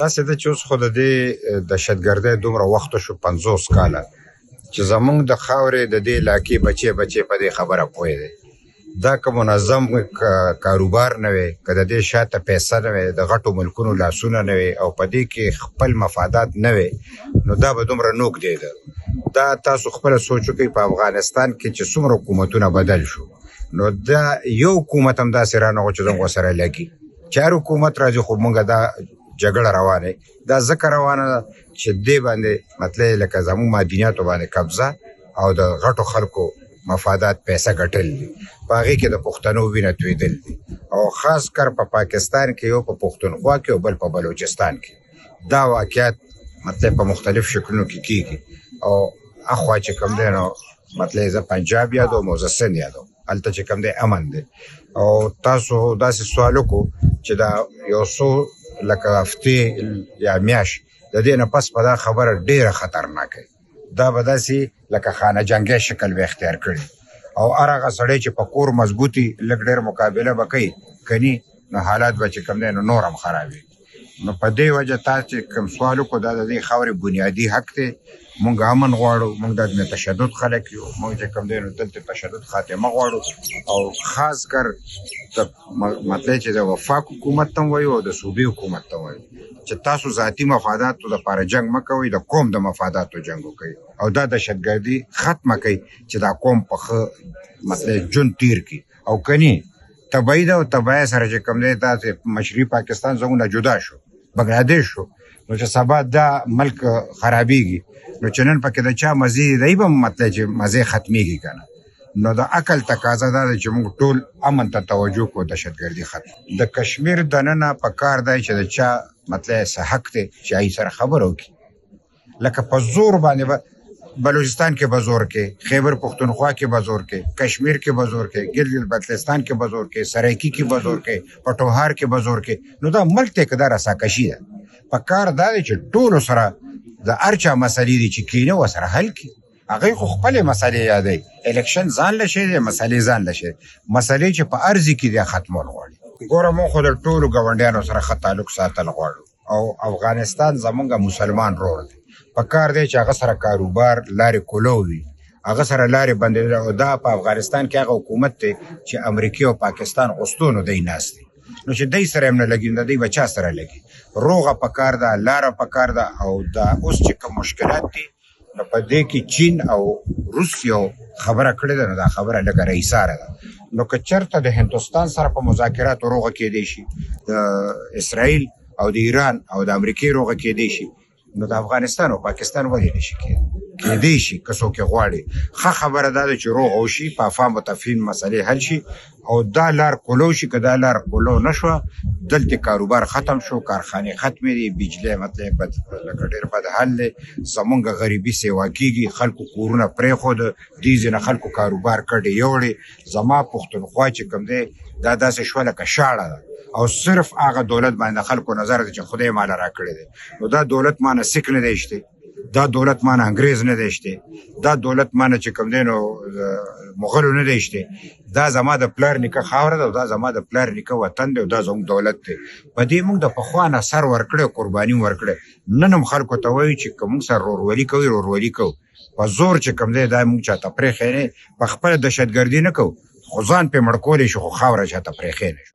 داسې ده چې اوس خو د دې دهشتګردۍ دومره وخت شو 50 کاله چې زمونږ د خاورې د دې علاقې بچې په دې خبره پوه دی. دا که منظم کاروبار نه وي، که د دې شاته پیسه نه وي، د غټو ملکونو لاسونه نه وي او په دې کې خپل مفادات نه وي، نو دا به دومره نوک دی. دا تاسو خپله سوچ وکئ په افغانستان کې چې څومره حکومتونه بدل شو، نو دا یو حکومت هم داسې رانغو چې زموږ سره لګي. چې هر حکومت راځي خو موږ دا جګړه روانه دا ځکه روانه ده چې دې باندې مطلب لکه زموږ معدنیاتو باندې قبضه او د غټو خلکو مفادات پیسه ګټل دي، په هغې کې د پښتنو وینه تویدل دي، او خاص کر په پاکستان کې یو په پښتونخوا کې او بل په بلوچستان کې دا واقعیت مطلب په مختلف شکلونو کې کیږي. او اخوا چې کوم دی نو مطلب زه پنجاب یادوم او زه سند یادوم، هلته چې کوم دی امن دی. او تاسو داسې سوال وکړو چې دا یو څو لکه هفتې یا میاشت د دې نه پس په دا خبره ډیره خطرناکه دا به داسې لکه خانه جنګي شکل به اختیار کړي، او هر هغه سړی چې په کور مضبوطي لږ ډېر مقابله به کوي کني، نو حالات به چې کوم دی نو نور هم خرابوي. نو په دې وجه تاسو چې کوم سوال وکړو دا د دې خاورې بنیادي حق دی. مونږ امن غواړو، مونږ د تشدد خلک یو، مونږ چې کوم دی نو دلته تشدد خاتمه غواړو، او خاص کر مطلب چې د وفاق حکومت ته وایو او د صوبې حکومت ته وایو چې تاسو ذاتي مفاداتو لپاره جنگ مه کوئ، د قوم د مفاداتو جنګ وکئ او دا دهشتګردي ختمه کړئ چې دا قوم په ښه مطلب ژوند تیر کړي. او کني تبعید او تبعیه سره چې کوم دی داسې مشرقي پاکستان زموږ نه جدا شو، بنګلادیش شو، نو چې سبا دا ملک خرابېږي، نو چې نن پکې د چا مزې دی به مطلب چې مزې ختمېږي که نه. نو د عقل تقاضا دا ده چې موږ ټول امن ته توجه کړو، دهشتګردي ختم. د کشمیر دننه په کار دی چې د چا مطلب څه حق دی چې هغې سره خبره وکړي، لکه په زور باندې بلوچستان کې به زور کې، خیبر پښتونخوا کې به زور کې، کشمیر کې به زور کې، ګلګت بلتستان کې به زور کې، سرایکي کې به زور کې، پټوهار کې به زور کې. نو دا ملک ته که دا رساکشي ده. په کار دا دی چې ټولو سره د هر چا مسلې دي چې کینه ورسره حل کړي. هغوی خو خپلې مسلې یادوي، الیکشن ځان له شی دی، مسلې ځان له شی، مسلې چې په ارضي کې دی ختمول غواړي. ګوره موږ خو د ټولو ګاونډیانو سره ښه تعلق ساتل غواړو، او افغانستان زمونږ مسلمان رور دی. په کار دی چې هغه سره کاروبار لارې کولو وي، هغه سره لارې بندېدل. او دا په افغانستان کې هغه حکومت دی چې امریکې او پاکستان غوښتنو دی ناست دی، نو چې دی سره هم نه لګي نو دی به چا سره لګي. روغه په کار ده، لاره په کار ده. او دا اوس چې کوم مشکلات دي نو په دې کې چین او روس یو خبره کړې ده، نو دا خبره لږه رئیساره ده. نو که چېرته د هندوستان سره په مذاکراتو روغه کېدی شي، د اسرائیل او د ایران او د امریکې روغه کېدی شي، نو د افغانستان او پاکستان ولې نشي کېدی شي که څوک یې غواړي. ښه خبره دا ده چې روغه وشي، په افهام و تفهیم مسلې حل شي، او دا لار کولو شي. که دا لار کولو نه شوه، دلته کاروبار ختم شو، کارخانې ختمې دي، بجلی مطلب لکه ډېر بد حال دی، زمونږ غریبي سیوا کېږي، خلکو کورونه پرېښوده، دې ځینې خلکو کاروبار کډې یوړې. زما پښتونخوا چې کوم دی دا داسې شوه لکه شاړه ده، او صرف هغه دولت باندې خلکو نظر دی چې خدای ماله راکړی دی. نو دا دولت مانه سیک نه دی شته، دا دولت مانه انګریز نه دی شته، دا دولت مانه چې کوم دی نو مغلو نه دی شته. دا زما د پلار نیکه خاوره ده، او دا زما د پلار نیکه وطن دی، او دا زموږ دولت دی. په دې موږ د پخوا نه سر ورکړی، قرباني ورکړی. نن هم خلکو ته وایو چې که موږ سره رورولي کوي، رورولي کوو. په زور چې کوم دی دا موږ چاته پرېښی نه، په خپله دهشتګردي نه کوو، خو ځان پرې مړ کولی شو، خو خاوره چاته پرېښی نه شو.